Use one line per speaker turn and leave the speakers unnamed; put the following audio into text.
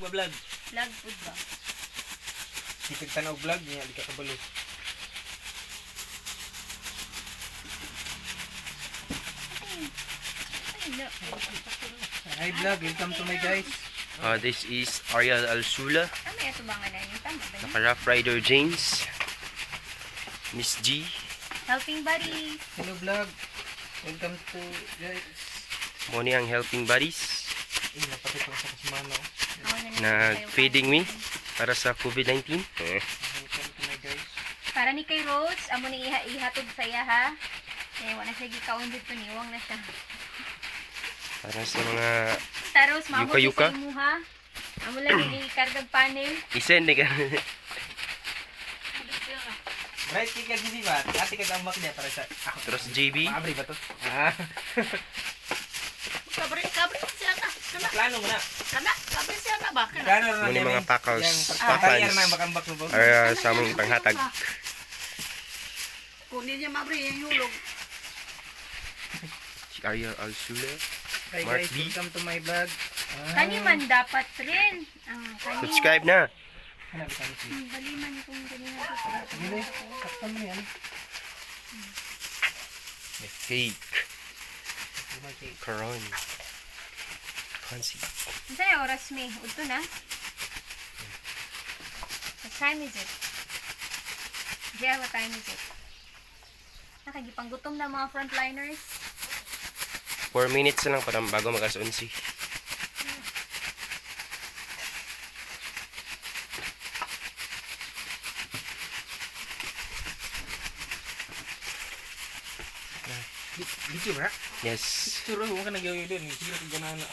ba vlog?
Vlog food ba?
Di kagtanaw vlog niya, di ka kabalo.
Ay, no.
Hi vlog, welcome to my guys.
This is Ariel Alsula,
Ano yung tubangan na yun? Tama ba yun?
naka Rough Rider James, Miss G,
Helping buddy.
Hello vlog. Welcome to guys.
Moni ang helping buddies,
Napatid ko sa kasimano.
nag-feeding me para sa COVID-19.
Welcome to my guys.
Para ni kay Rose, amo ni ihatod sa iya ha. Eh, wala siya gikaon dito, niwang na siya.
Para sa mga
Ta Rose, maabot
Yuka-yuka?
sa imo ha. Amo lang i-kargag panel.
isend ni ka.
Right, kika di ba? Ate kagambak niya para sa ako.
Terus JB,
Maabri ba to? Ah.
Kabri siya na.
Plano mo na.
Kabri siya na ba?
Plano na
Muni mga pakals,
Pakals.
pakals.
Na makambak mo ba?
Para sa among panghatag.
Kunin niya mabri yung hulog.
Si Ariel Alsula.
Hi
Mark
guys,
B.
welcome to my vlog.
Kani man dapat rin. Kani.
Subscribe na.
Hanap ka ni.
Bali man kung ganyan na
Sige, saktan mo yan.
May cake,
Okay.
karon, fancy.
Ano yung oras may? Udto na? What time is it? Jia, what time is it? Nakagipanggutom na mga frontliners.
4 minutes na lang para bago mag-alas 11.
Video ba?
Yes.
Suro mo ka nagyaw yun. Siro ka ganana.